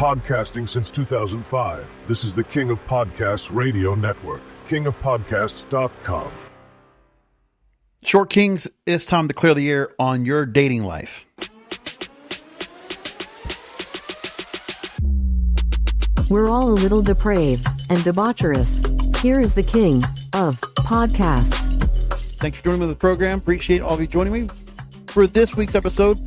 podcasting since 2005. This is the King of Podcasts radio network, kingofpodcasts.com. Short Kings, it's time to clear the air on your dating life. We're all a little depraved and debaucherous. Here is the King of Podcasts. Thanks for joining me on the program. Appreciate all of you joining me. For this week's episode,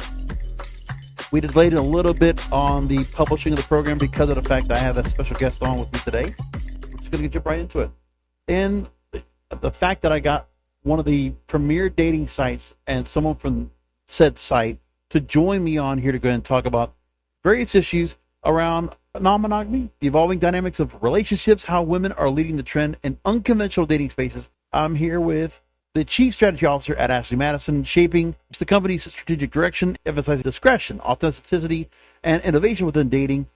we delayed a little bit on the publishing of the program because of the fact that I have a special guest on with me today. I'm just going to jump right into it. And the fact that I got one of the premier dating sites and someone from said site to join me on here to go ahead and talk about various issues around non-monogamy, the evolving dynamics of relationships, how women are leading the trend in unconventional dating spaces. I'm here with the Chief Strategy Officer at Ashley Madison, shaping the company's strategic direction, emphasizing discretion, authenticity, and innovation within dating.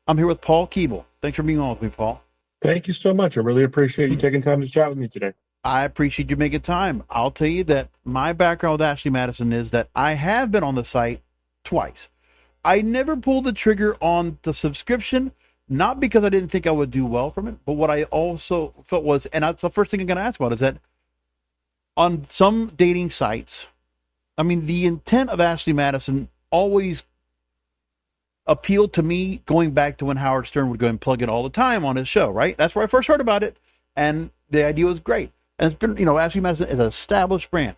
I'm here with Paul Keable. Thanks for being on with me, Paul. Thank you so much. I really appreciate you taking time to chat with me today. I appreciate you making time. I'll tell you that my background with Ashley Madison is that I have been on the site twice. I never pulled the trigger on the subscription, not because I didn't think I would do well from it, but what I also felt was, and that's the first thing I'm going to ask about, is that on some dating sites, I mean, the intent of Ashley Madison always appealed to me, going back to when Howard Stern would go and plug it all the time on his show, right? That's where I first heard about it, and the idea was great. And it's been, Ashley Madison is an established brand.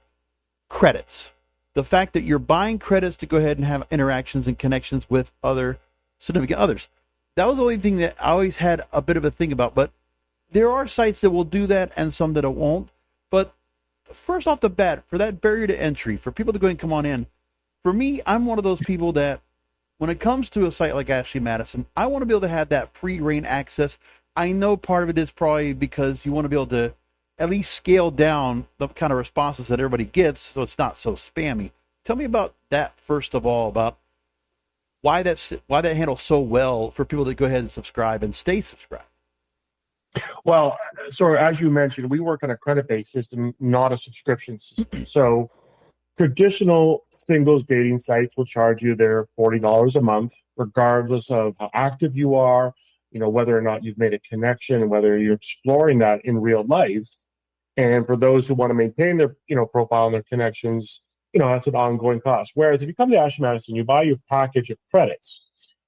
Credits. The fact that you're buying credits to go ahead and have interactions and connections with other significant others. That was the only thing that I always had a bit of a thing about. But there are sites that will do that and some that it won't. But first off the bat, for that barrier to entry, for people to go and come on in, for me, I'm one of those people that when it comes to a site like Ashley Madison, I want to be able to have that free reign access. I know part of it is probably because you want to be able to at least scale down the kind of responses that everybody gets so it's not so spammy. Tell me about that first of all, about why that handles so well for people to go ahead and subscribe and stay subscribed. Well, so as you mentioned, we work on a credit-based system, not a subscription system. So traditional singles dating sites will charge you their $40 a month, regardless of how active you are, whether or not you've made a connection, and whether you're exploring that in real life. And for those who want to maintain their, profile and their connections, that's an ongoing cost. Whereas if you come to Ashley Madison, you buy your package of credits.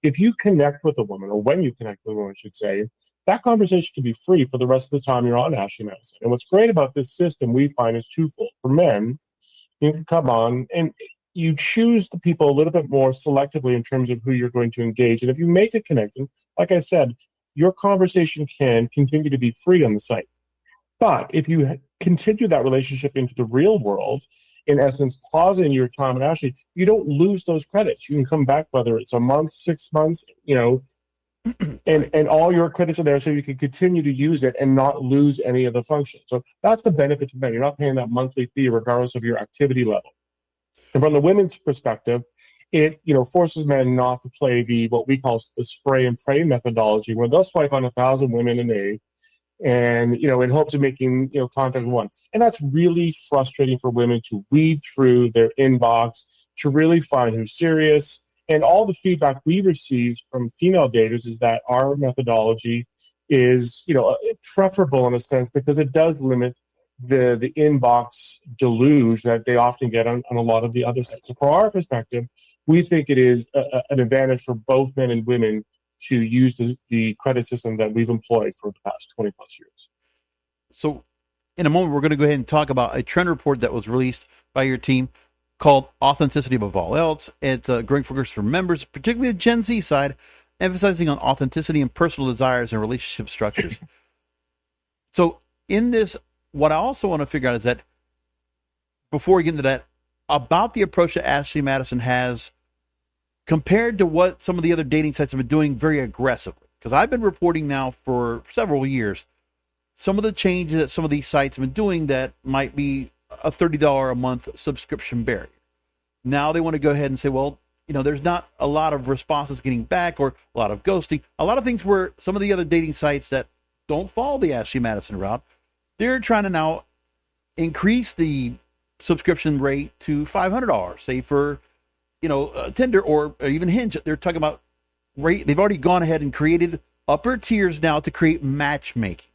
If you connect with a woman, or when you connect with a woman, I should say, that conversation can be free for the rest of the time you're on Ashley Madison. And what's great about this system, we find, is twofold. For men, you can come on and you choose the people a little bit more selectively in terms of who you're going to engage. And if you make a connection, like I said, your conversation can continue to be free on the site. But if you continue that relationship into the real world, in essence, pausing your time at Ashley, you don't lose those credits. You can come back, whether it's a month, 6 months, and all your credits are there, so you can continue to use it and not lose any of the functions. So that's the benefit to men. You're not paying that monthly fee regardless of your activity level. And from the women's perspective, it forces men not to play what we call the spray and pray methodology, where they'll swipe on 1,000 women a day, and in hopes of making contact with one. And that's really frustrating for women to weed through their inbox to really find who's serious. And all the feedback we receive from female daters is that our methodology is preferable in a sense, because it does limit the inbox deluge that they often get on a lot of the other sites. So from our perspective, we think it is an advantage for both men and women to use the credit system that we've employed for the past 20 plus years. So in a moment, we're going to go ahead and talk about a trend report that was released by your team called Authenticity Above All Else. It's a growing focus for members, particularly the Gen Z side, emphasizing on authenticity and personal desires and relationship structures. So in this, what I also want to figure out is that, before we get into that, about the approach that Ashley Madison has compared to what some of the other dating sites have been doing very aggressively. Because I've been reporting now for several years some of the changes that some of these sites have been doing that might be a $30 a month subscription barrier. Now they want to go ahead and say, well, there's not a lot of responses getting back, or a lot of ghosting, a lot of things where some of the other dating sites that don't follow the Ashley Madison route, they're trying to now increase the subscription rate to $500, say for Tinder or even Hinge. They're talking about they've already gone ahead and created upper tiers now to create matchmaking.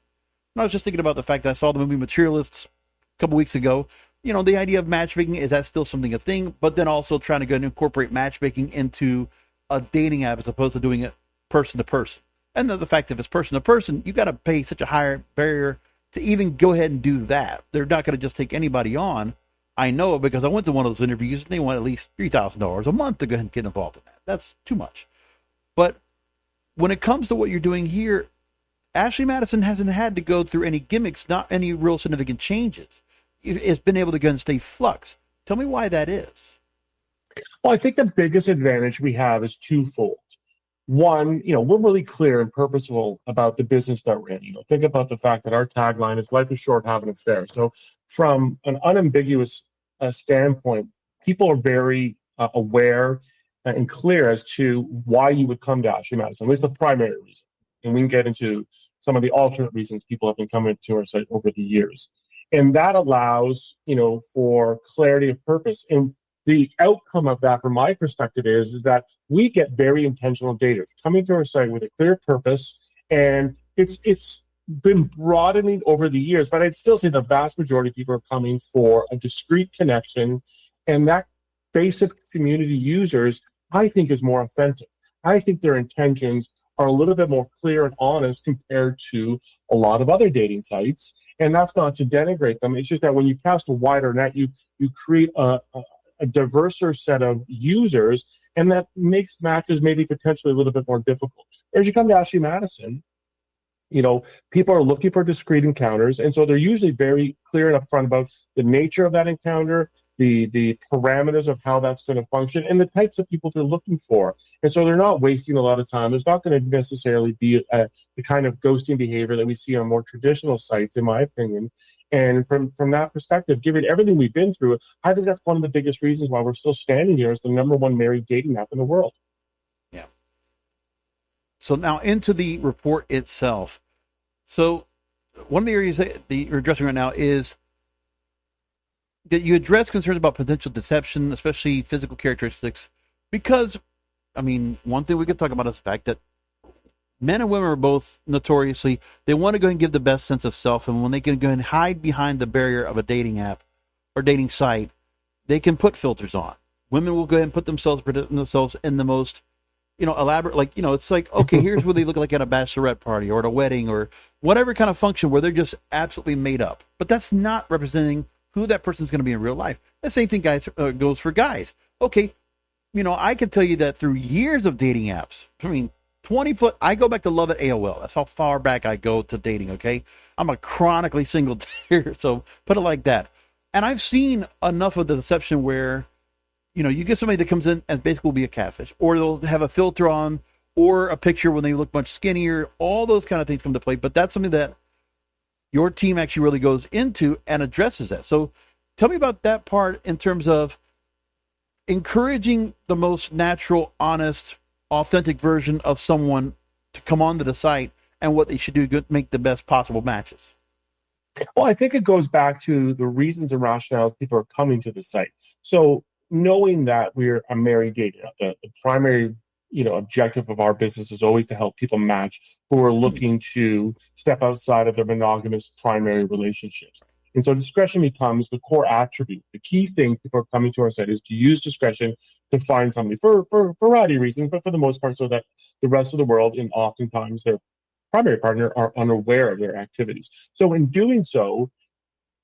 And I was just thinking about the fact that I saw the movie Materialists a couple weeks ago. You know, the idea of matchmaking, is that still something a thing? But then also trying to go and incorporate matchmaking into a dating app as opposed to doing it person to person. And then the fact that if it's person to person, you got to pay such a higher barrier to even go ahead and do that. They're not going to just take anybody on. I know, because I went to one of those interviews and they want at least $3,000 a month to go ahead and get involved in that. That's too much. But when it comes to what you're doing here, Ashley Madison hasn't had to go through any gimmicks, not any real significant changes. It's been able to go and stay flux. Tell me why that is. Well, I think the biggest advantage we have is twofold. One, we're really clear and purposeful about the business that we're in. Think about the fact that our tagline is "Life is short, have an affair." So, from an unambiguous standpoint, people are very aware and clear as to why you would come to Ashley Madison. At least the primary reason, and we can get into some of the alternate reasons people have been coming to our site over the years, and that allows for clarity of purpose. And the outcome of that, from my perspective, is that we get very intentional daters coming to our site with a clear purpose, and it's been broadening over the years. But I'd still say the vast majority of people are coming for a discrete connection, and that basic community users, I think, is more authentic. I think their intentions are a little bit more clear and honest compared to a lot of other dating sites, and that's not to denigrate them. It's just that when you cast a wider net, you create a diverser set of users, and that makes matches maybe potentially a little bit more difficult. As you come to Ashley Madison, people are looking for discrete encounters, and so they're usually very clear and upfront about the nature of that encounter, the parameters of how that's going to function, and the types of people they're looking for. And so they're not wasting a lot of time. There's not going to necessarily be the kind of ghosting behavior that we see on more traditional sites, in my opinion. And from that perspective, given everything we've been through, I think that's one of the biggest reasons why we're still standing here as the #1 married dating app in the world. Yeah. So now into the report itself. So one of the areas that you're addressing right now is that you address concerns about potential deception, especially physical characteristics, because, one thing we could talk about is the fact that men and women are both notoriously, they want to go and give the best sense of self, and when they can go and hide behind the barrier of a dating app or dating site, they can put filters on. Women will go ahead and put themselves in the most, elaborate, it's like, okay, here's what they look like at a bachelorette party or at a wedding or whatever kind of function where they're just absolutely made up. But that's not representing who that person's going to be in real life. The same thing goes for guys. Okay, I can tell you that through years of dating apps, 20 plus, I go back to love at AOL. That's how far back I go to dating, okay? I'm a chronically single dater, so put it like that. And I've seen enough of the deception where, you get somebody that comes in and basically will be a catfish, or they'll have a filter on, or a picture when they look much skinnier. All those kind of things come to play, but that's something that your team actually really goes into and addresses that. So tell me about that part in terms of encouraging the most natural, honest, authentic version of someone to come onto the site and what they should do to make the best possible matches. Well, I think it goes back to the reasons and rationales people are coming to the site. So knowing that we're a married dating app, the primary objective of our business is always to help people match who are looking to step outside of their monogamous primary relationships. And so discretion becomes the core attribute. The key thing people are coming to our site is to use discretion to find somebody for a variety of reasons, but for the most part so that the rest of the world, and oftentimes their primary partner, are unaware of their activities. So in doing so,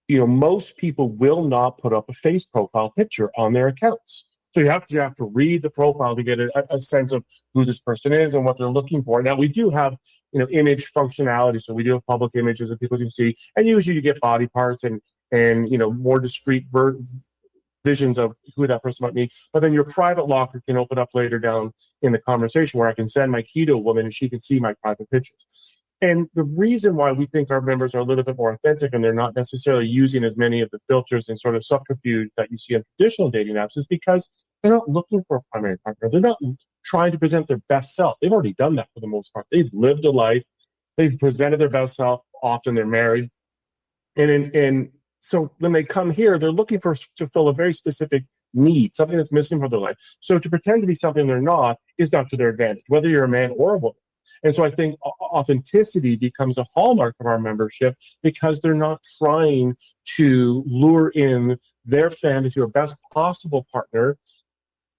most people will not put up a face profile picture on their accounts. So you have to read the profile to get a sense of who this person is and what they're looking for. Now, we do have image functionality, so we do have public images that people can see, and usually you get body parts and more discrete visions of who that person might be. But then your private locker can open up later down in the conversation where I can send my key to a woman and she can see my private pictures. And the reason why we think our members are a little bit more authentic and they're not necessarily using as many of the filters and sort of subterfuge that you see on traditional dating apps is because they're not looking for a primary partner. They're not trying to present their best self. They've already done that for the most part. They've lived a life. They've presented their best self. Often they're married. And so when they come here, they're looking to fill a very specific need, something that's missing from their life. So to pretend to be something they're not is not to their advantage, whether you're a man or a woman. And so I think authenticity becomes a hallmark of our membership because they're not trying to lure in their fantasy or best possible partner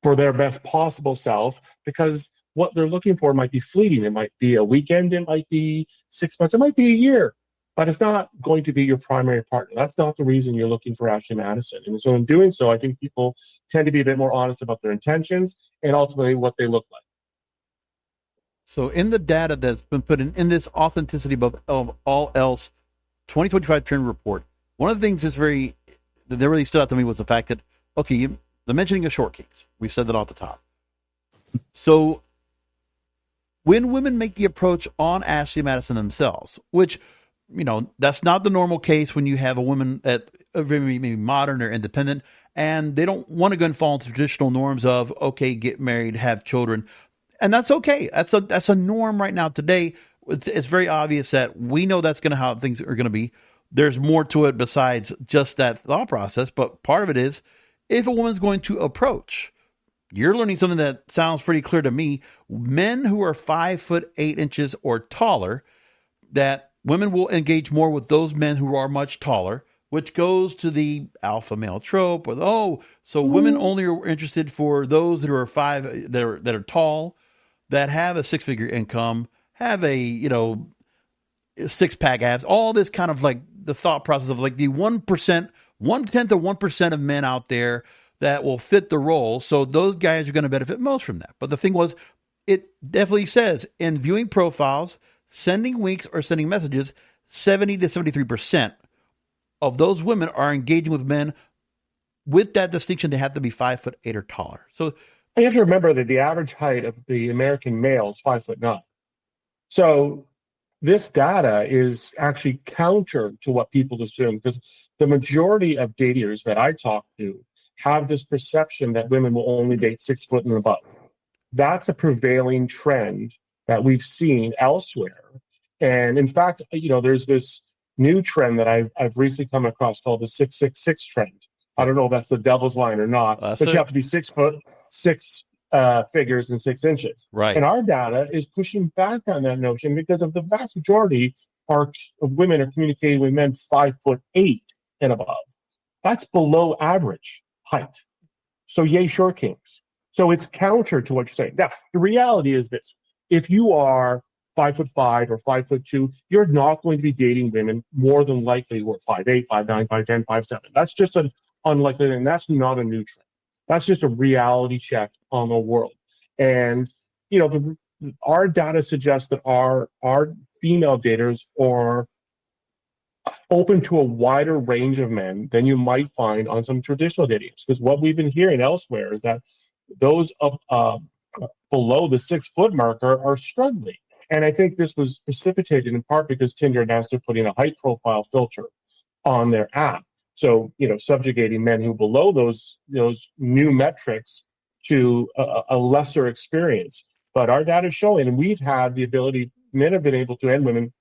for their best possible self, because what they're looking for might be fleeting. It might be a weekend, it might be 6 months, it might be a year, but it's not going to be your primary partner. That's not the reason you're looking for Ashley Madison. And so in doing so, I think people tend to be a bit more honest about their intentions and ultimately what they look like. So in the data that's been put in this authenticity above all else 2025 trend report, one of the things that really stood out to me was the fact that, okay, the mentioning of short kings, we've said that off the top. So when women make the approach on Ashley Madison themselves, which, that's not the normal case when you have a woman that very maybe modern or independent, and they don't want to go and fall into traditional norms of, okay, get married, have children. And that's okay. That's a norm right now today. It's very obvious that we know that's how things are going to be. There's more to it besides just that thought process. But part of it is, if a woman's going to approach, you're learning something that sounds pretty clear to me. Men who are 5'8" or taller, that women will engage more with those men who are much taller, which goes to the alpha male trope. So women only are interested for those that are that are tall, that have a 6-figure income, have a, 6-pack abs, all this kind of like the thought process of like the 1%, 1/10 of 1% of men out there that will fit the role. So those guys are going to benefit most from that. But the thing was, it definitely says in viewing profiles, sending winks or sending messages, 70 to 73% of those women are engaging with men with that distinction. They have to be 5'8" or taller. So you have to remember that the average height of the American male is 5'9". So this data is actually counter to what people assume, because the majority of daters that I talk to have this perception that women will only date 6 foot and above. That's a prevailing trend that we've seen elsewhere. And in fact, there's this new trend that I've recently come across called the 666 trend. I don't know if that's the devil's line or not, but you have to be 6 foot, 6 figures and 6 inches. Right. And our data is pushing back on that notion because of the vast majority of women are communicating with men 5'8" and above. That's below average height. So yay, short kings. So it's counter to what you're saying. Now, the reality is this. If you are 5'5" or 5'2", you're not going to be dating women more than likely who are 5'8", 5'9", 5'10", 5'7". That's just an unlikely, and that's not a new trend. That's just a reality check on the world. And, our data suggests that our female daters are open to a wider range of men than you might find on some traditional dating apps. Because what we've been hearing elsewhere is that those up below the 6 foot marker are struggling. And I think this was precipitated in part because Tinder announced they're putting a height profile filter on their app. So, subjugating men who below those new metrics to a lesser experience. But our data is showing, and we've had the ability, men have been able to, and women,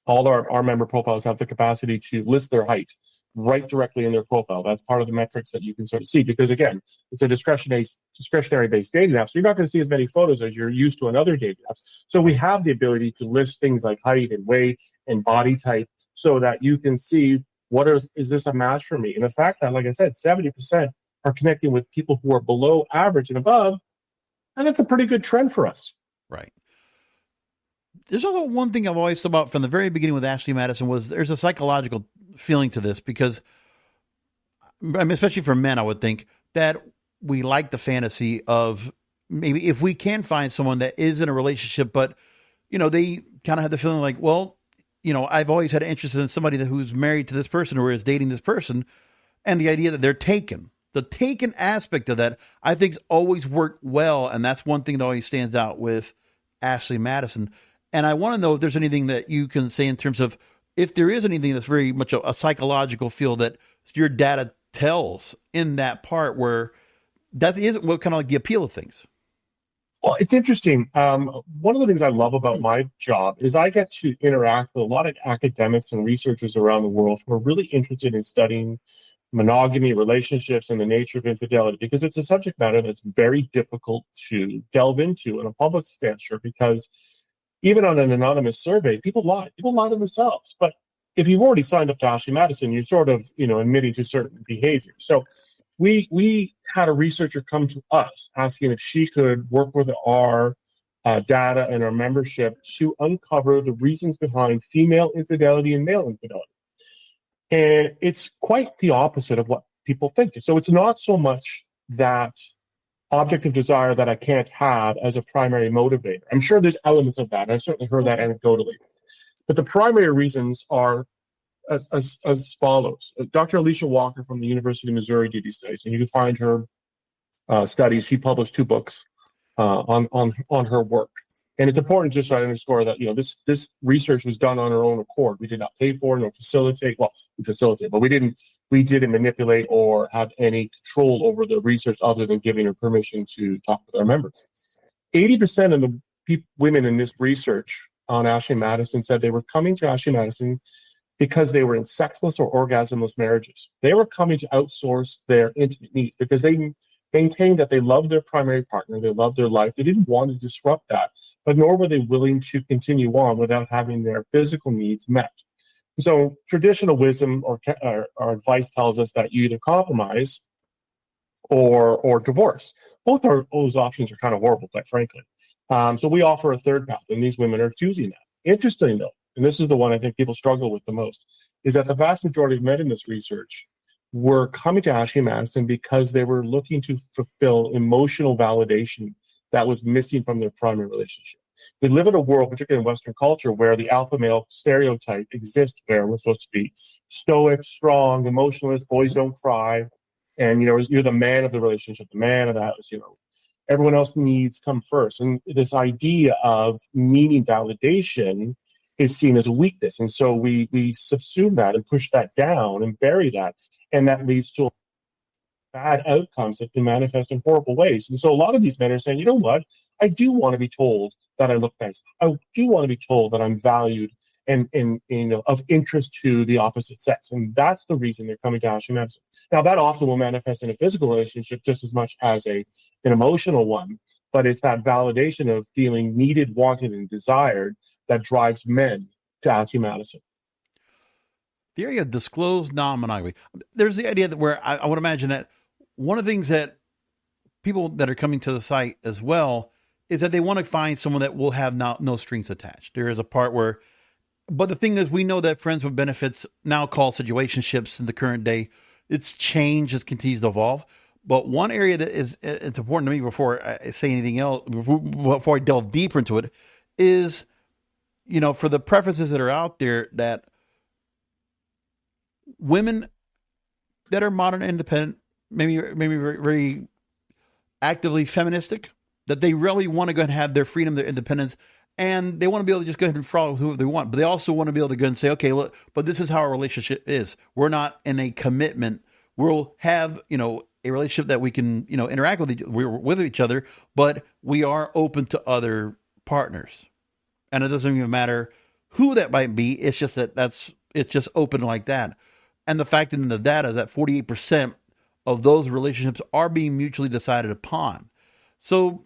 all our member profiles have the capacity to list their height right directly in their profile. That's part of the metrics that you can sort of see, because again, it's a discretionary-based dating app. So you're not going to see as many photos as you're used to in other dating apps. So we have the ability to list things like height and weight and body type so that you can see is this a match for me? And the fact that, like I said, 70% are connecting with people who are below average and above, and that's a pretty good trend for us. Right. There's also one thing I've always thought about from the very beginning with Ashley Madison was there's a psychological feeling to this, because especially for men, I would think that we like the fantasy of maybe if we can find someone that is in a relationship, but they kind of have the feeling like, well, I've always had an interest in somebody who's married to this person or is dating this person. And the idea that they're taken, the taken aspect of that, I think has always worked well. And that's one thing that always stands out with Ashley Madison. And I want to know if there's anything that you can say in terms of if there is anything that's very much a psychological feel that your data tells in that part where that is what kind of like the appeal of things. Well, it's interesting. One of the things I love about my job is I get to interact with a lot of academics and researchers around the world who are really interested in studying monogamy, relationships, and the nature of infidelity, because it's a subject matter that's very difficult to delve into in a public stature, because even on an anonymous survey, people lie. People lie to themselves. But if you've already signed up to Ashley Madison, you're sort of, admitting to certain behavior. So we had a researcher come to us asking if she could work with our data and our membership to uncover the reasons behind female infidelity and male infidelity. And it's quite the opposite of what people think. So it's not so much that object of desire that I can't have as a primary motivator. I'm sure there's elements of that. I've certainly heard that anecdotally. But the primary reasons are as follows. Dr. Alicia Walker from the University of Missouri did these studies, and you can find her studies. She published 2 books on her work. And it's important just to underscore that, this research was done on her own accord. We did not pay for it or facilitate. Well, we facilitate, but we didn't manipulate or have any control over the research other than giving her permission to talk with our members. 80% of the women in this research on Ashley Madison said they were coming to Ashley Madison because they were in sexless or orgasmless marriages. They were coming to outsource their intimate needs because they maintained that they loved their primary partner, they loved their life, they didn't want to disrupt that, but nor were they willing to continue on without having their physical needs met. So traditional wisdom or advice tells us that you either compromise or divorce. Both those options are kind of horrible, quite frankly. So we offer a third path, and these women are choosing that. Interesting, though, and this is the one I think people struggle with the most, is that the vast majority of men in this research were coming to Ashley Madison because they were looking to fulfill emotional validation that was missing from their primary relationship. We live in a world, particularly in Western culture, where the alpha male stereotype exists, where we're supposed to be stoic, strong, emotionless, boys don't cry, and you're the man of the relationship, the man of the house. Everyone else needs come first, and this idea of needing validation is seen as a weakness. And so we subsume that and push that down and bury that. And that leads to bad outcomes that can manifest in horrible ways. And so a lot of these men are saying, you know what? I do want to be told that I look nice. I do want to be told that I'm valued and of interest to the opposite sex. And that's the reason they're coming to Ashley Madison. Now, that often will manifest in a physical relationship just as much as an emotional one. But it's that validation of feeling needed, wanted, and desired that drives men to Ashley Madison. The area of disclosed non-monogamy. There's the idea that where I would imagine that one of the things that people that are coming to the site as well is that they want to find someone that will have no strings attached. There is a part where, but the thing is, we know that friends with benefits, now called situationships in the current day, it's changed, it continues to evolve. But one area that it's important to me before I say anything else, before I delve deeper into it, is, for the preferences that are out there, that women that are modern, independent, maybe very, very actively feministic, that they really want to go and have their freedom, their independence, and they want to be able to just go ahead and follow whoever they want. But they also want to be able to go and say, okay, look, but this is how our relationship is. We're not in a commitment. We'll have, a relationship that we can, interact with each other, but we are open to other partners. And it doesn't even matter who that might be. It's just it's just open like that. And the fact in the data is that 48% of those relationships are being mutually decided upon. So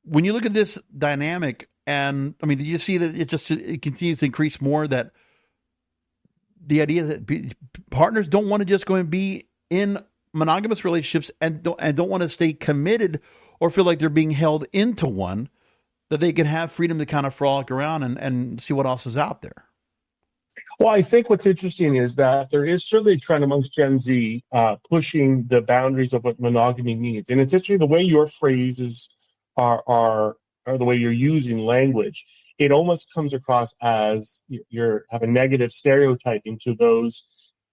when you look at this dynamic, and do you see that it continues to increase more, that the idea that partners don't want to just go and be in monogamous relationships and don't want to stay committed or feel like they're being held into one, that they can have freedom to kind of frolic around and see what else is out there? Well, I think what's interesting is that there is certainly a trend amongst Gen Z pushing the boundaries of what monogamy means. And it's interesting the way your phrases are the way you're using language. It almost comes across as you have a negative stereotyping to those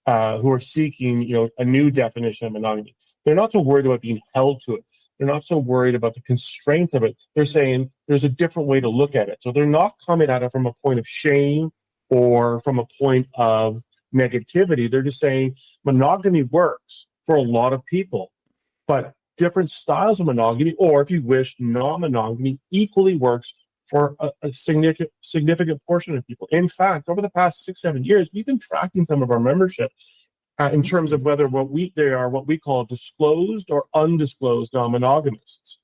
who are seeking, a new definition of monogamy. They're not so worried about being held to it. They're not so worried about the constraints of it. They're saying there's a different way to look at it. So they're not coming at it from a point of shame or from a point of negativity. They're just saying monogamy works for a lot of people, but different styles of monogamy, or if you wish, non-monogamy, equally works for a significant portion of people. In fact, over the past 6-7 years, we've been tracking some of our membership, in terms of whether they are what we call disclosed or undisclosed non-monogamists.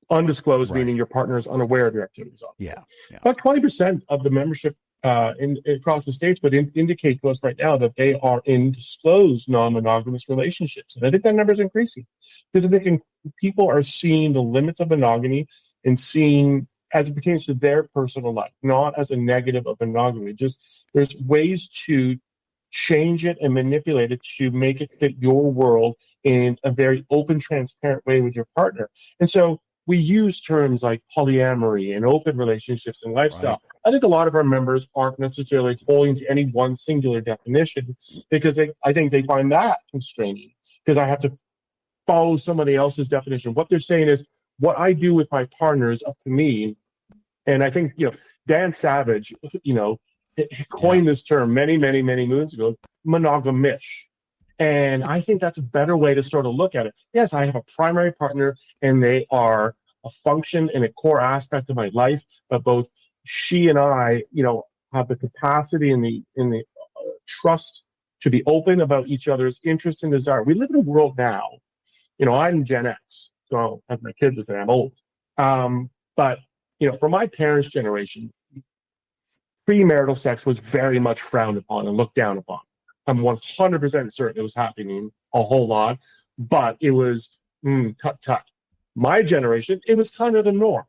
Undisclosed Right. meaning your partner is unaware of your activities. Yeah. Yeah. About 20% of the membership across the states would indicate to us right now that they are in disclosed non-monogamous relationships. And I think that number is increasing because I think people are seeing the limits of monogamy and seeing as it pertains to their personal life, not as a negative of monogamy. Just there's ways to change it and manipulate it to make it fit your world in a very open, transparent way with your partner. And so we use terms like polyamory and open relationships and lifestyle. Right. I think a lot of our members aren't necessarily holding to any one singular definition because I think they find that constraining because I have to follow somebody else's definition. What they're saying is what I do with my partner is up to me. And I think, Dan Savage, coined this term many, many, many moons ago, monogamish. And I think that's a better way to sort of look at it. Yes, I have a primary partner and they are a function and a core aspect of my life, but both she and I, have the capacity and the trust to be open about each other's interest and desire. We live in a world now, I'm Gen X, so I don't have my kids to say I'm old. But, for my parents' generation, premarital sex was very much frowned upon and looked down upon. I'm 100% certain it was happening a whole lot, but it was tut. My generation, it was kind of the norm.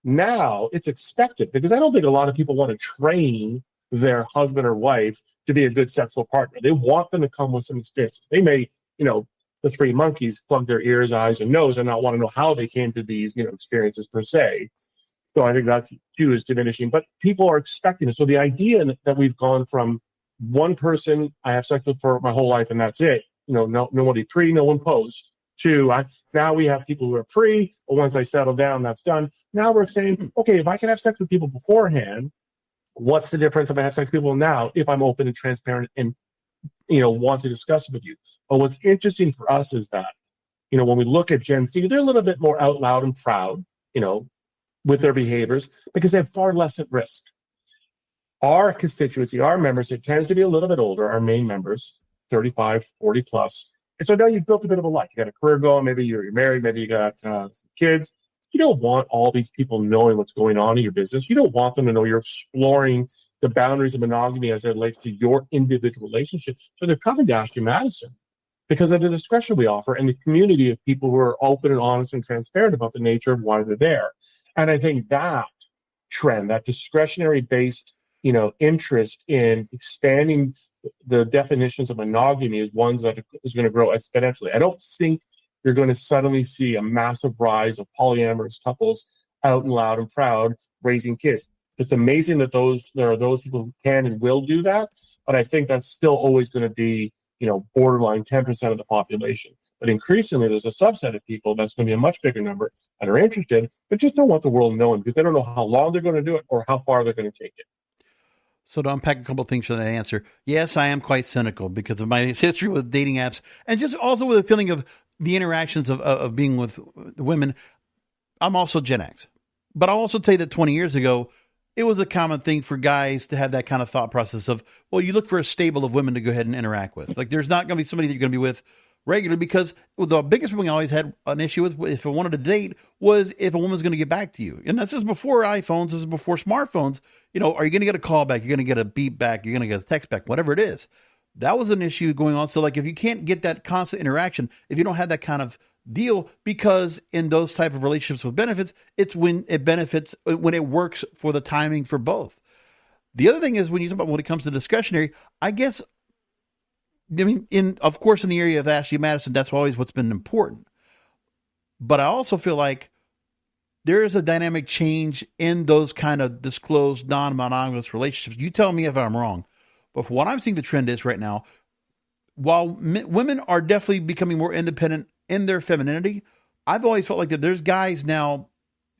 Now it's expected because I don't think a lot of people want to train their husband or wife to be a good sexual partner. They want them to come with some experiences. They may, the three monkeys plug their ears, eyes, and nose and not want to know how they came to these, experiences per se. So I think that's too is diminishing, but people are expecting it. So the idea that we've gone from one person I have sex with for my whole life and that's it, nobody pre, no one post, to now we have people who are pre, but once I settle down, that's done. Now we're saying, okay, if I can have sex with people beforehand, what's the difference if I have sex with people now if I'm open and transparent and, want to discuss it with you? But what's interesting for us is that, when we look at Gen Z, they're a little bit more out loud and proud, with their behaviors because they have far less at risk. Our constituency, our members, it tends to be a little bit older, our main members, 35, 40 plus. And so now you've built a bit of a life. You got a career going, maybe you're married, maybe you got some kids. You don't want all these people knowing what's going on in your business. You don't want them to know you're exploring the boundaries of monogamy as it relates to your individual relationship. So they're coming to Ashley Madison because of the discretion we offer and the community of people who are open and honest and transparent about the nature of why they're there. And I think that trend, that discretionary-based, interest in expanding the definitions of monogamy is one that is going to grow exponentially. I don't think you're going to suddenly see a massive rise of polyamorous couples out and loud and proud raising kids. It's amazing that there are those people who can and will do that, but I think that's still always going to be, borderline 10% of the population. But increasingly, there's a subset of people that's going to be a much bigger number that are interested, but just don't want the world knowing because they don't know how long they're going to do it or how far they're going to take it. So to unpack a couple of things for that answer, yes, I am quite cynical because of my history with dating apps and just also with the feeling of the interactions of being with women. I'm also Gen X, but I'll also tell you that 20 years ago, it was a common thing for guys to have that kind of thought process of, well, you look for a stable of women to go ahead and interact with. Like there's not going to be somebody that you're going to be with regularly because the biggest thing I always had an issue with if I wanted to date was if a woman's going to get back to you. And this is before iPhones, this is before smartphones. Are you going to get a call back? You're going to get a beep back. You're going to get a text back, whatever it is. That was an issue going on. So like if you can't get that constant interaction, if you don't have that kind of deal, because in those type of relationships with benefits, it's when it benefits, when it works for the timing for both. The other thing is when it comes to discretionary, I guess, of course, in the area of Ashley Madison, that's always what's been important. But I also feel like there is a dynamic change in those kind of disclosed non-monogamous relationships. You tell me if I'm wrong, but for what I'm seeing the trend is right now, while women are definitely becoming more independent in their femininity, I've always felt like that there's guys now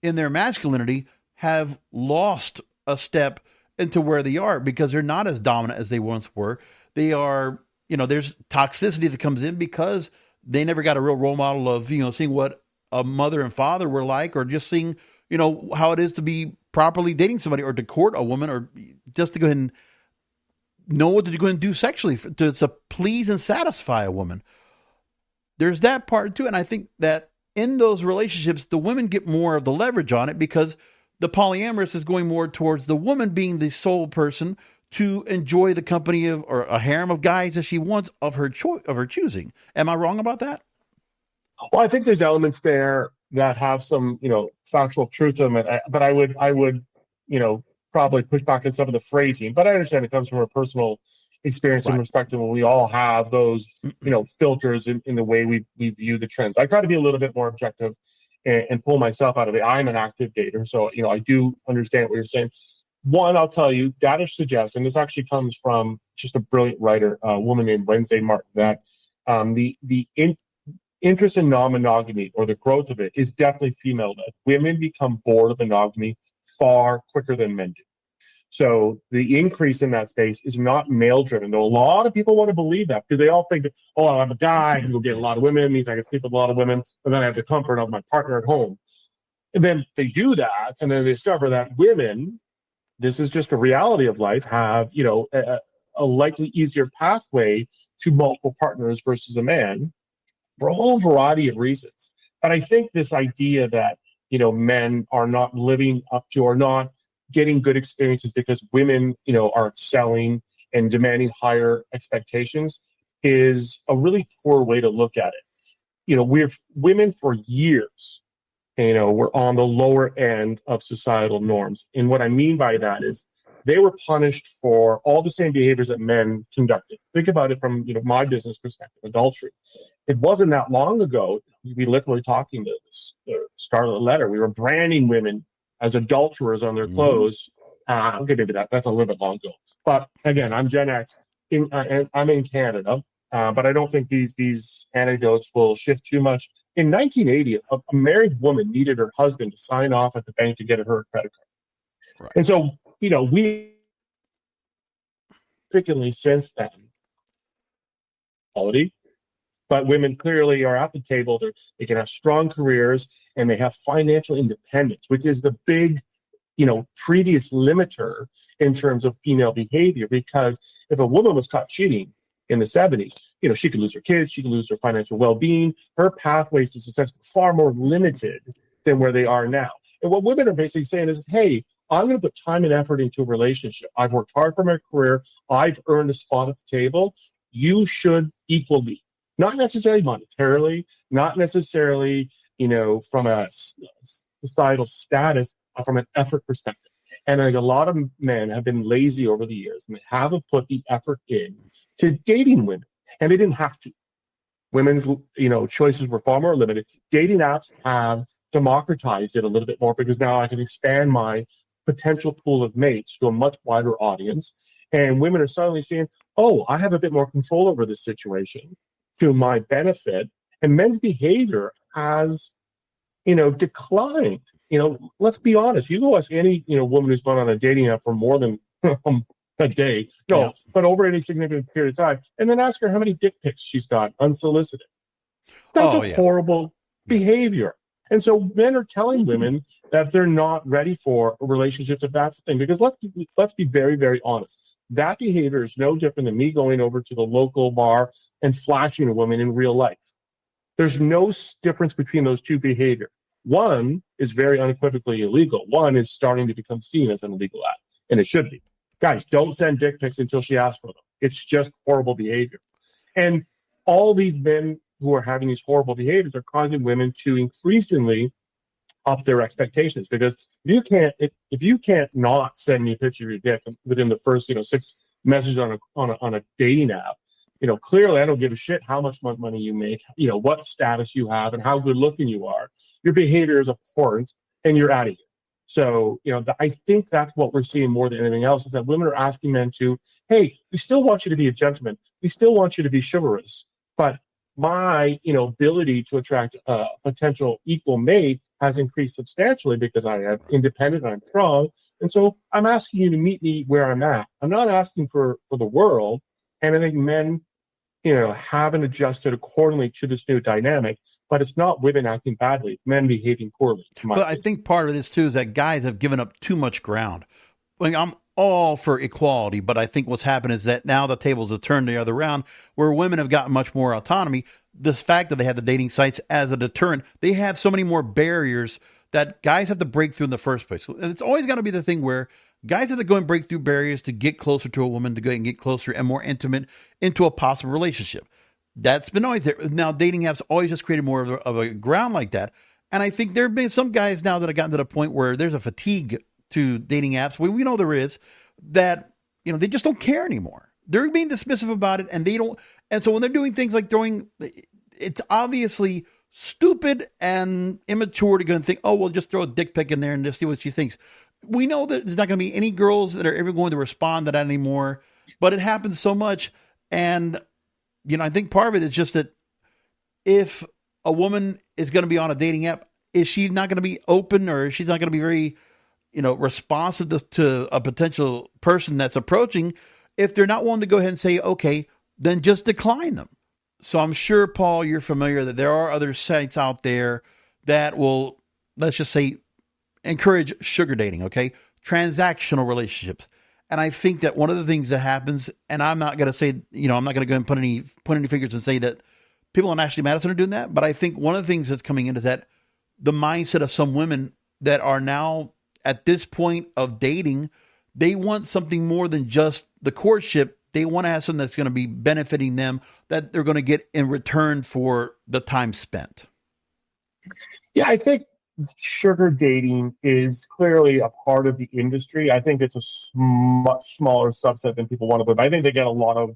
in their masculinity have lost a step into where they are because they're not as dominant as they once were. They are, there's toxicity that comes in because they never got a real role model of, seeing what a mother and father were like, or just seeing, how it is to be properly dating somebody or to court a woman or just to go ahead and know what they're going to do sexually to please and satisfy a woman. There's that part too. And I think that in those relationships, the women get more of the leverage on it because the polyamorous is going more towards the woman being the sole person to enjoy the company of, or a harem of guys that she wants of her choosing. Am I wrong about that? Well, I think there's elements there that have some, factual truth to them, but I would, probably push back on some of the phrasing. But I understand it comes from a personal experience and perspective, and we all have those, filters in the way we view the trends. I try to be a little bit more objective and pull myself out of it. I'm an active dater, so I do understand what you're saying. One, I'll tell you, data suggests, and this actually comes from just a brilliant writer, a woman named Wednesday Martin, that the interest in non-monogamy, or the growth of it, is definitely female-led. Women become bored of monogamy far quicker than men do. So the increase in that space is not male-driven, though a lot of people want to believe that because they all think that, I'm a guy, I can go get a lot of women, means I can sleep with a lot of women, and then I have the comfort of my partner at home. And then they do that, and then they discover that women, this is just a reality of life, have, a likely easier pathway to multiple partners versus a man for a whole variety of reasons. But I think this idea that, men are not living up to, or not getting good experiences because women, are excelling and demanding higher expectations is a really poor way to look at it. We've women for years, were on the lower end of societal norms. And what I mean by that is they were punished for all the same behaviors that men conducted. Think about it from, my business perspective, adultery. It wasn't that long ago, we literally talking to the Scarlet Letter. We were branding women as adulterers on their clothes. I'll get into that. That's a little bit long ago. But again, I'm Gen X. I'm in Canada, but I don't think these anecdotes will shift too much. In 1980, a married woman needed her husband to sign off at the bank to get her a credit card. Right. And so, we particularly since then, quality, but women clearly are at the table. They can have strong careers and they have financial independence, which is the big, previous limiter in terms of female behavior. Because if a woman was caught cheating in the 70s, she could lose her kids, she could lose her financial well-being. Her pathways to success are far more limited than where they are now. And what women are basically saying is, hey, I'm going to put time and effort into a relationship. I've worked hard for my career. I've earned a spot at the table. You should equal me. Not necessarily monetarily, not necessarily, from a societal status, but from an effort perspective. And I think a lot of men have been lazy over the years and they haven't put the effort in to dating women. And they didn't have to. Women's, choices were far more limited. Dating apps have democratized it a little bit more because now I can expand my potential pool of mates to a much wider audience. And women are suddenly saying, I have a bit more control over this situation to my benefit. And men's behavior has, declined. Let's be honest. You go ask any, woman who's gone on a dating app for more than a day, but over any significant period of time, and then ask her how many dick pics she's got unsolicited. That's horrible behavior. And so men are telling women that they're not ready for a relationship if that's the thing. Because let's be very, very honest. That behavior is no different than me going over to the local bar and flashing a woman in real life. There's no difference between those two behaviors. One is very unequivocally illegal. One is starting to become seen as an illegal act, and it should be. Guys, don't send dick pics until she asks for them. It's just horrible behavior. And all these men who are having these horrible behaviors are causing women to increasingly up their expectations. Because if you can't not send me a picture of your dick within the first 6 messages on a dating app, clearly I don't give a shit how much money you make, what status you have, and how good looking you are. Your behavior is abhorrent, and you're out of here. So, I think that's what we're seeing more than anything else, is that women are asking men to, hey, we still want you to be a gentleman. We still want you to be chivalrous. But my, ability to attract a potential equal mate has increased substantially because I am independent, I'm strong. And so I'm asking you to meet me where I'm at. I'm not asking for the world. And I think men, haven't adjusted accordingly to this new dynamic, but it's not women acting badly. It's men behaving poorly. But I think part of this too is that guys have given up too much ground. Like all for equality, but I think what's happened is that now the tables have turned the other round, where women have gotten much more autonomy. This fact that they have the dating sites as a deterrent, they have so many more barriers that guys have to break through in the first place. And it's always got to be the thing where guys have to go and break through barriers to get closer to a woman, to go and get closer and more intimate into a possible relationship. That's been always there. Now, dating apps always just created more of a ground like that. And I think there have been some guys now that have gotten to the point where there's a fatigue to dating apps. We know there is, that, they just don't care anymore. They're being dismissive about it, and they don't. And so when they're doing things like it's obviously stupid and immature to go and think, oh, well, just throw a dick pic in there and just see what she thinks. We know that there's not going to be any girls that are ever going to respond to that anymore, but it happens so much. And, I think part of it is just that if a woman is going to be on a dating app, is she not going to be open, or she's not going to be very, responsive to a potential person that's approaching? If they're not willing to go ahead and say, okay, then just decline them. So I'm sure, Paul, you're familiar that there are other sites out there that will, let's just say, encourage sugar dating, okay? Transactional relationships. And I think that one of the things that happens, and I'm not going to say, I'm not going to go and put any figures and say that people on Ashley Madison are doing that, but I think one of the things that's coming in is that the mindset of some women that are now at this point of dating, they want something more than just the courtship. They want to have something that's going to be benefiting them, that they're going to get in return for the time spent. Yeah, I think sugar dating is clearly a part of the industry. I think it's a much smaller subset than people want to believe. I think they get a lot of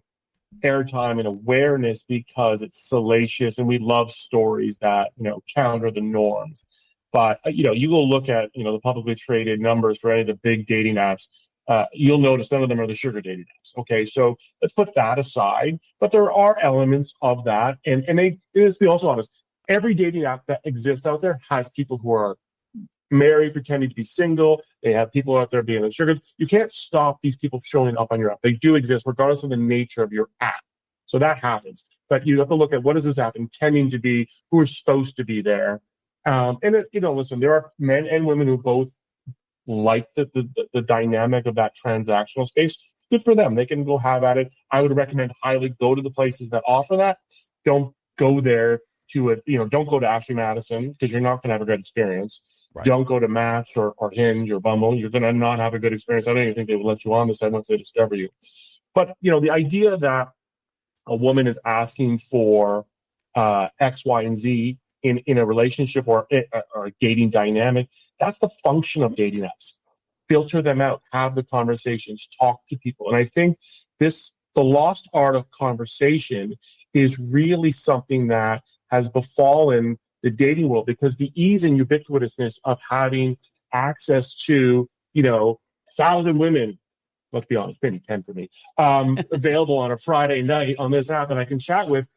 airtime and awareness because it's salacious, and we love stories that counter the norms. But you go look at the publicly traded numbers for any of the big dating apps. You'll notice none of them are the sugar dating apps. Okay, so let's put that aside. But there are elements of that, and let's be also honest. Every dating app that exists out there has people who are married, pretending to be single. They have people out there being sugar. You can't stop these people showing up on your app. They do exist, regardless of the nature of your app. So that happens. But you have to look at what is this app intending to be, who is supposed to be there. Listen, there are men and women who both like the dynamic of that transactional space. Good for them. They can go have at it. I would recommend highly go to the places that offer that. Don't go there to it. Don't go to Ashley Madison, because you're not going to have a good experience. Right. Don't go to Match or Hinge or Bumble. You're going to not have a good experience. I don't even think they would let you on the site once they discover you. But, the idea that a woman is asking for X, Y, and Z in a relationship or a dating dynamic, that's the function of dating apps. Filter them out, have the conversations, talk to people. And I think the lost art of conversation is really something that has befallen the dating world, because the ease and ubiquitousness of having access to, 1,000 women, let's be honest, maybe 10 for me, available on a Friday night on this app that I can chat with,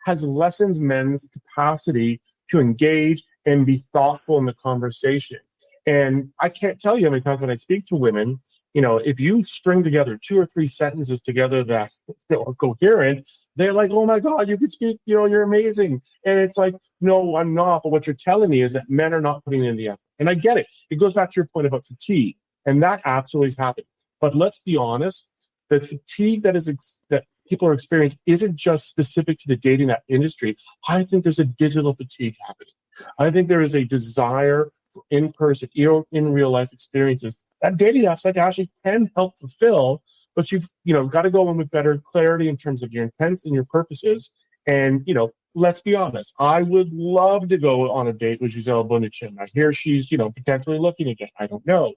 has lessens men's capacity to engage and be thoughtful in the conversation. And I can't tell you how many times when I speak to women, if you string together 2 or 3 sentences together that are coherent, they're like, oh my God, you can speak, you're amazing. And it's like, no, I'm not. But what you're telling me is that men are not putting in the effort. And I get it. It goes back to your point about fatigue. And that absolutely is happening. But let's be honest, the fatigue that people are experiencing isn't just specific to the dating app industry. I think there's a digital fatigue happening. I think there is a desire for in-person, in real life experiences that dating apps like Ashley can help fulfill, but you've got to go in with better clarity in terms of your intents and your purposes. And let's be honest, I would love to go on a date with Giselle Bundchen. I hear she's potentially looking again. I don't know.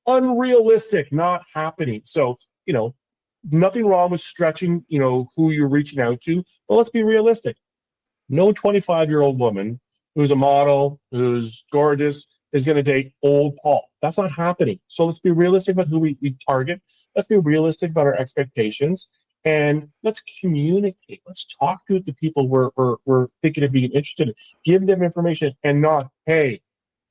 Unrealistic, not happening. So nothing wrong with stretching who you're reaching out to, but let's be realistic. No 25-year-old woman who's a model, who's gorgeous, is going to date old Paul. That's not happening. So let's be realistic about who we target. Let's be realistic about our expectations, and let's communicate. Let's talk to the people we're thinking of being interested in. Give them information, and not, hey,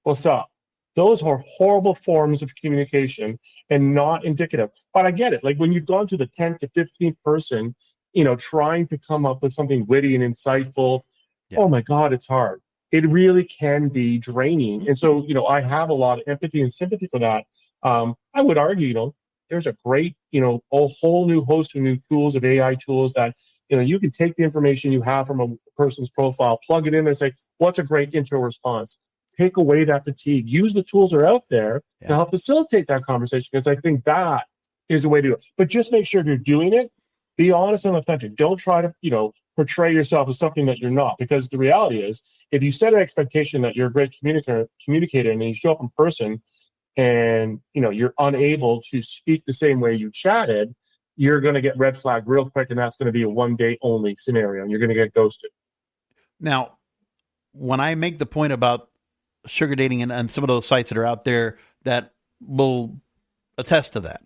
what's up? Those are horrible forms of communication and not indicative. But I get it. Like when you've gone to the 10th to 15th person, trying to come up with something witty and insightful, oh my God, it's hard. it really can be draining. And so, I have a lot of empathy and sympathy for that. I would argue, there's a great, a whole new host of new tools, of AI tools that, you can take the information you have from a person's profile, plug it in there and say, what's a great intro response? Take away that fatigue. Use the tools that are out there to help facilitate that conversation, because I think that is the way to do it. But just make sure if you're doing it, be honest and authentic. Don't try to, portray yourself as something that you're not, because the reality is, if you set an expectation that you're a great communicator and then you show up in person and, you're unable to speak the same way you chatted, you're going to get red flagged real quick, and that's going to be a one date only scenario, and you're going to get ghosted. Now, when I make the point about sugar dating and some of those sites that are out there that will attest to that,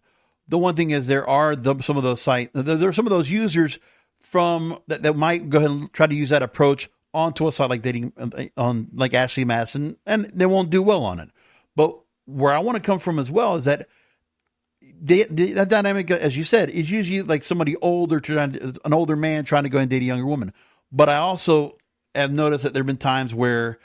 the one thing is there are some of those sites, there are some of those users from that might go ahead and try to use that approach onto a site like dating on like Ashley Madison, and they won't do well on it. But where I want to come from as well is that that dynamic, as you said, is usually like somebody older, an older man trying to go and date a younger woman. But I also have noticed that there have been times where,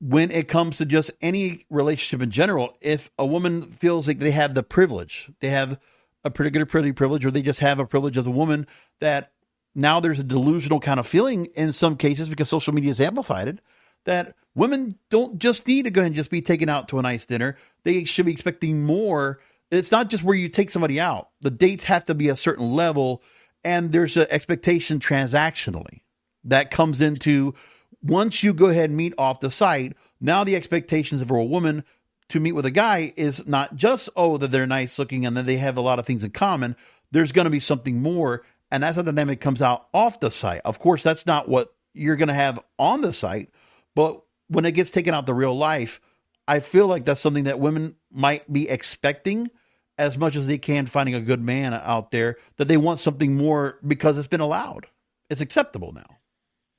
when it comes to just any relationship in general, if a woman feels like they have the privilege, they have a pretty privilege, or they just have a privilege as a woman, that now there's a delusional kind of feeling in some cases, because social media has amplified it, that women don't just need to go ahead and just be taken out to a nice dinner. They should be expecting more. It's not just where you take somebody out. The dates have to be a certain level, and there's an expectation transactionally that comes into, once you go ahead and meet off the site, now the expectations for a woman to meet with a guy is not just, that they're nice looking and that they have a lot of things in common. There's going to be something more. And that's how the dynamic comes out off the site. Of course, that's not what you're going to have on the site. But when it gets taken out to real life, I feel like that's something that women might be expecting as much as they can, finding a good man out there, that they want something more because it's been allowed. It's acceptable now.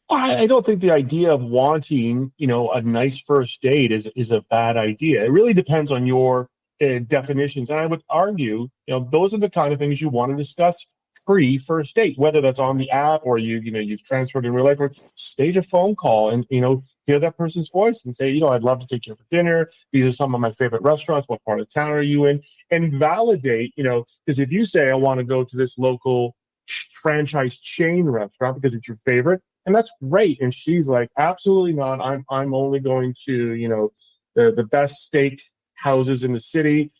I don't think the idea of wanting, a nice first date is a bad idea. It really depends on your definitions. And I would argue, those are the kind of things you want to discuss pre-first date, whether that's on the app or you've transferred in real life, or stage a phone call and, hear that person's voice and say, I'd love to take you for dinner. These are some of my favorite restaurants. What part of town are you in? And validate, because if you say, I want to go to this local franchise chain restaurant because it's your favorite, and that's great. And she's like, absolutely not. I'm only going to, the best steak houses in the city.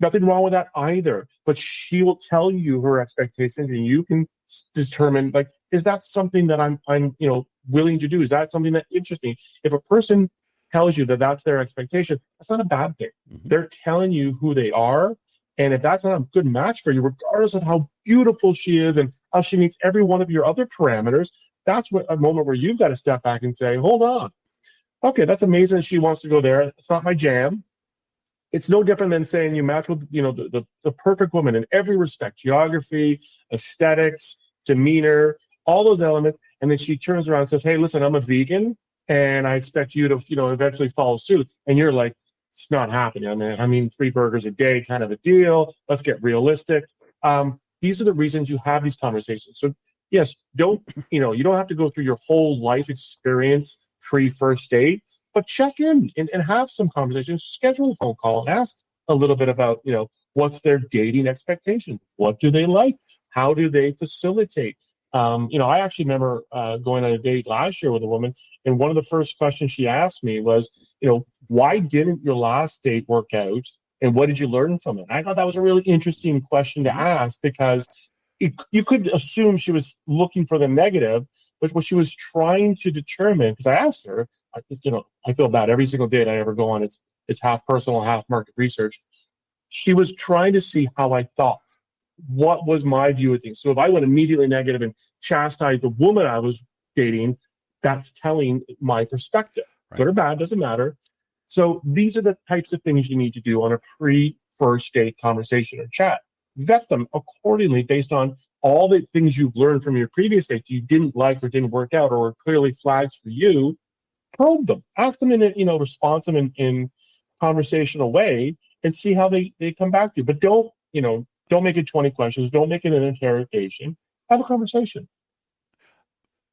Nothing wrong with that either. But she will tell you her expectations, and you can determine, like, is that something that I'm willing to do? Is that something that's interesting? If a person tells you that that's their expectation, that's not a bad thing. Mm-hmm. They're telling you who they are. And if that's not a good match for you, regardless of how beautiful she is and how she meets every one of your other parameters, that's a moment where you've got to step back and say, hold on. Okay, that's amazing. She wants to go there. It's not my jam. It's no different than saying you match with, the perfect woman in every respect, geography, aesthetics, demeanor, all those elements. And then she turns around and says, hey, listen, I'm a vegan and I expect you to, eventually follow suit. And you're like, it's not happening. I mean, 3 burgers a day kind of a deal. Let's get realistic. These are the reasons you have these conversations. So yes, you don't have to go through your whole life experience pre-first date, but check in and have some conversations, schedule a phone call and ask a little bit about, what's their dating expectations? What do they like? How do they facilitate? I actually remember going on a date last year with a woman, and one of the first questions she asked me was, why didn't your last date work out? And what did you learn from it? I thought that was a really interesting question to ask, because you could assume she was looking for the negative, but what she was trying to determine, because I asked her, I feel bad every single date I ever go on, it's half personal, half market research. She was trying to see how I thought. What was my view of things? So if I went immediately negative and chastised the woman I was dating, that's telling my perspective. Right. Good or bad, doesn't matter. So these are the types of things you need to do on a pre-first date conversation or chat. Vet them accordingly based on all the things you've learned from your previous dates you didn't like or didn't work out or were clearly flags for you. Probe them. Ask them in a responsive in conversational way and see how they come back to you. But don't make it 20 questions. Don't make it an interrogation. Have a conversation.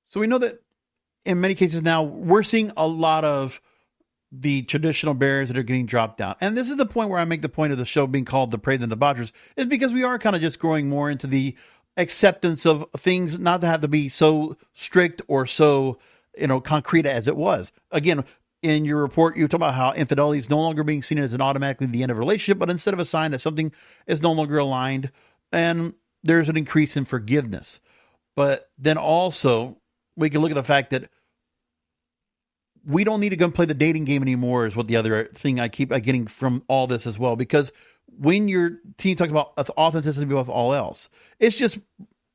So we know that in many cases now, we're seeing a lot of the traditional barriers that are getting dropped down. And this is the point where I make the point of the show being called Depraved and Debaucherous, is because we are kind of just growing more into the acceptance of things not to have to be so strict or so, concrete as it was. Again, in your report, you talk about how infidelity is no longer being seen as an automatically the end of a relationship, but instead of a sign that something is no longer aligned, and there's an increase in forgiveness. But then also, we can look at the fact that we don't need to go and play the dating game anymore, is what the other thing I keep getting from all this as well. Because when your team talks about authenticity above all else, it's just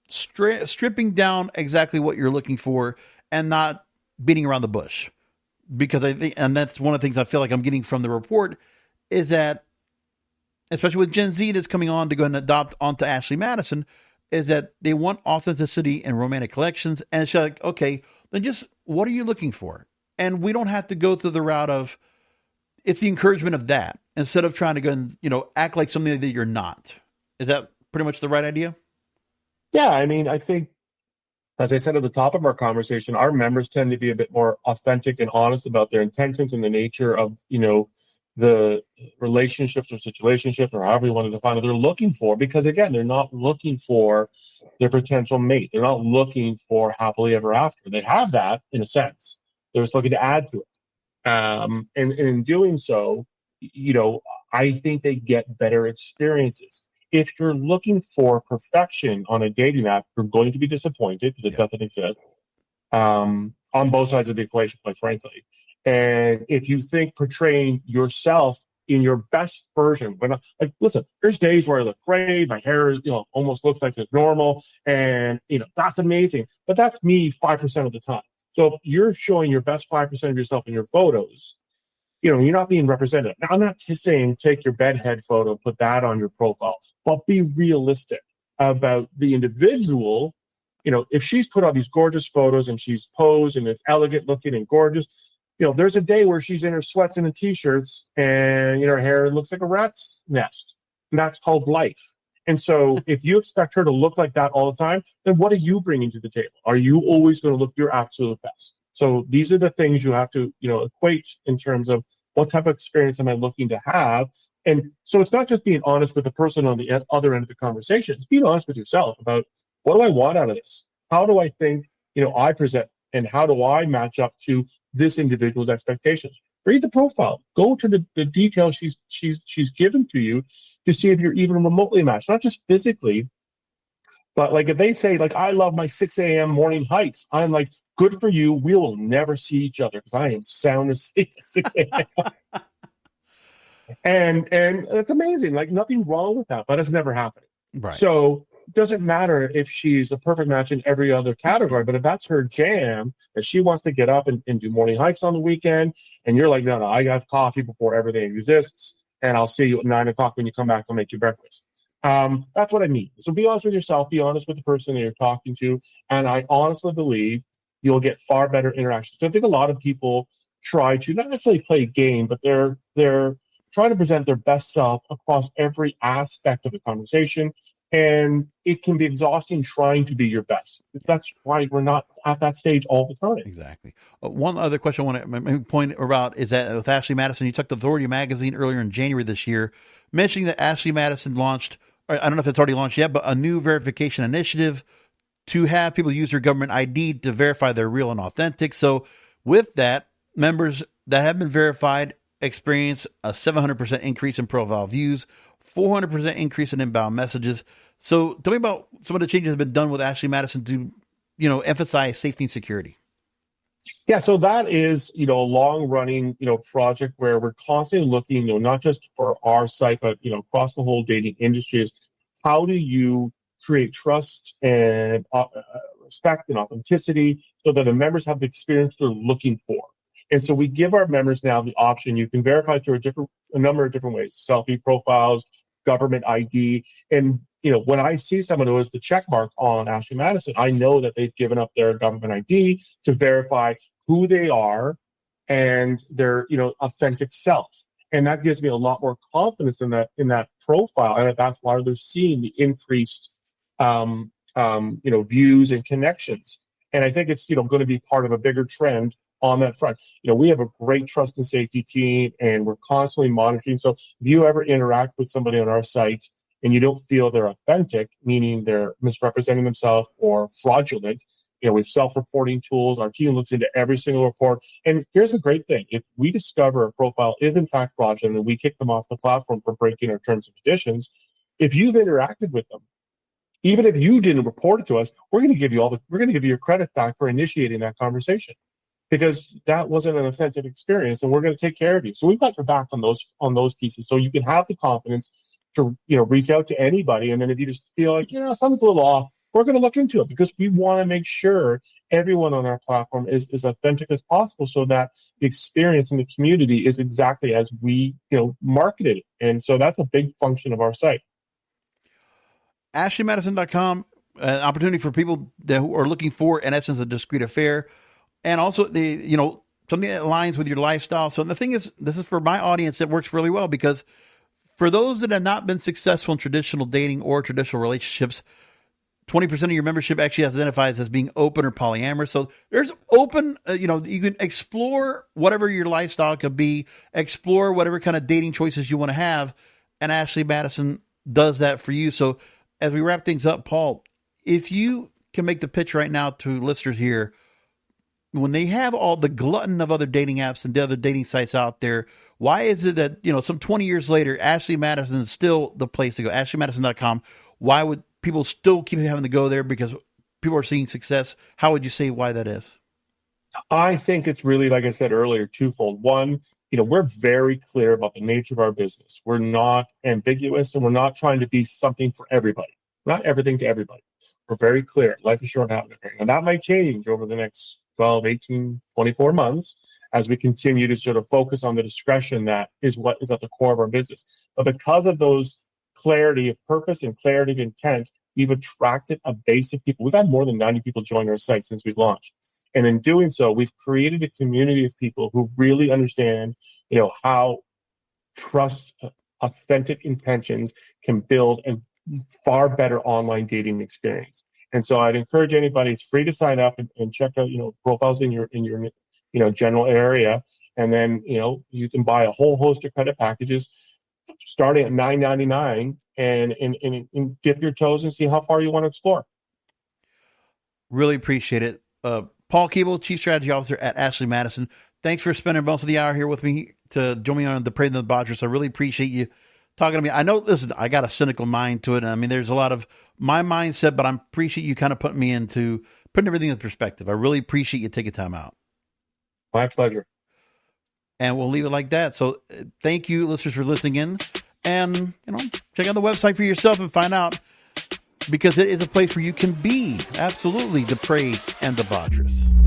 stripping down exactly what you're looking for and not beating around the bush. Because I think, and that's one of the things I feel like I'm getting from the report, is that, especially with Gen Z that's coming on to go and adopt onto Ashley Madison, is that they want authenticity in romantic collections. And it's like, okay, then just what are you looking for? And we don't have to go through the route of, it's the encouragement of that instead of trying to go and, act like something that you're not. Is that pretty much the right idea? Yeah, I mean, I think, as I said at the top of our conversation, our members tend to be a bit more authentic and honest about their intentions and the nature of, the relationships or situationships or however you want to define it, they're looking for, because again, they're not looking for their potential mate. They're not looking for happily ever after. They have that in a sense. They're just looking to add to it. And in doing so, I think they get better experiences. If you're looking for perfection on a dating app, you're going to be disappointed because it doesn't exist on both sides of the equation, quite frankly. And if you think portraying yourself in your best version, listen, there's days where I look great, my hair is, almost looks like it's normal, and that's amazing. But that's me 5% of the time. So if you're showing your best 5% of yourself in your photos, you're not being represented. Now, I'm not saying take your bedhead photo, put that on your profile, but be realistic about the individual. If she's put on these gorgeous photos and she's posed and it's elegant looking and gorgeous, there's a day where she's in her sweats and t-shirts and, her hair looks like a rat's nest. And that's called life. And so if you expect her to look like that all the time, then what are you bringing to the table? Are you always going to look your absolute best? So these are the things you have to, equate in terms of what type of experience am I looking to have? And so it's not just being honest with the person on the other end of the conversation. It's being honest with yourself about, what do I want out of this? How do I think, I present, and how do I match up to this individual's expectations? Read the profile. Go to the details she's given to you to see if you're even remotely matched, not just physically, but like if they say, like, I love my 6 a.m. morning hikes, I'm like, good for you. We will never see each other because I am sound asleep at 6 a.m. and it's amazing. Like, nothing wrong with that, but it's never happening. Right. So it doesn't matter if she's a perfect match in every other category, but if that's her jam, that she wants to get up and do morning hikes on the weekend, and you're like, no, I got coffee before everything exists, and I'll see you at 9 o'clock when you come back to make you breakfast. That's what I mean. So be honest with yourself, be honest with the person that you're talking to, and I honestly believe you'll get far better interactions. So I think a lot of people try to not necessarily play a game, but they're trying to present their best self across every aspect of the conversation. And it can be exhausting trying to be your best. That's why we're not at that stage all the time. Exactly. One other question I want to point about is that with Ashley Madison, you took the Authority magazine earlier in January this year, mentioning that Ashley Madison launched, or I don't know if it's already launched yet, but a new verification initiative to have people use their government ID to verify they're real and authentic. So with that, members that have been verified experience a 700% increase in profile views, 400% increase in inbound messages. So tell me about some of the changes that have been done with Ashley Madison to, emphasize safety and security. Yeah, so that is, a long-running, project where we're constantly looking, not just for our site, but, across the whole dating industry is how do you create trust and respect and authenticity so that the members have the experience they're looking for. And so we give our members now the option. You can verify through a number of different ways: selfie profiles, government ID. And, when I see someone who has the check mark on Ashley Madison, I know that they've given up their government ID to verify who they are and their, authentic self. And that gives me a lot more confidence in that profile. And that's why they're seeing the increased, views and connections. And I think it's, going to be part of a bigger trend on that front. We have a great trust and safety team, and we're constantly monitoring. So if you ever interact with somebody on our site and you don't feel they're authentic, meaning they're misrepresenting themselves or fraudulent, with self-reporting tools, our team looks into every single report. And here's a great thing. If we discover a profile is in fact fraudulent and we kick them off the platform for breaking our terms and conditions, if you've interacted with them, even if you didn't report it to us, we're going to give you your credit back for initiating that conversation, because that wasn't an authentic experience, and we're going to take care of you. So we've got your back on those pieces, so you can have the confidence to reach out to anybody. And then if you just feel like something's a little off, we're going to look into it, because we want to make sure everyone on our platform is as authentic as possible, so that the experience in the community is exactly as we marketed it. And so that's a big function of our site. AshleyMadison.com, an opportunity for people who are looking for, in essence, a discreet affair, and also something that aligns with your lifestyle. So the thing is, this is for my audience that works really well, because for those that have not been successful in traditional dating or traditional relationships, 20% of your membership actually identifies as being open or polyamorous. So there's open, you can explore whatever your lifestyle could be, explore whatever kind of dating choices you want to have. And Ashley Madison does that for you. So as we wrap things up, Paul, if you can make the pitch right now to listeners here, when they have all the glutton of other dating apps and the other dating sites out there, why is it that, some 20 years later, Ashley Madison is still the place to go? AshleyMadison.com. Why would people still keep having to go there? Because people are seeing success. How would you say why that is? I think it's really, like I said earlier, twofold. One, we're very clear about the nature of our business. We're not ambiguous, and we're not trying to be something for everybody. We're not everything to everybody. We're very clear. Life is short, have an affair. And that might change over the next 12, 18, 24 months as we continue to sort of focus on the discretion that is what is at the core of our business. But because of those clarity of purpose and clarity of intent, we've attracted a base of people. We've had more than 90 people join our site since we've launched. And in doing so, we've created a community of people who really understand, how trust, authentic intentions can build a far better online dating experience. And so I'd encourage anybody, it's free to sign up and check out, profiles in your general area. And then, you can buy a whole host of credit packages starting at $9.99 and dip your toes and see how far you want to explore. Really appreciate it. Paul Keable, Chief Strategy Officer at Ashley Madison. Thanks for spending most of the hour here with me to join me on the Depraved and the Debaucherous. I really appreciate you talking to me. I know, listen, I got a cynical mind to it. I mean, there's a lot of my mindset, but I appreciate you kind of putting everything in perspective. I really appreciate you taking time out. My pleasure. And we'll leave it like that. So thank you, listeners, for listening in. And, check out the website for yourself and find out, because it is a place where you can be absolutely depraved and debaucherous.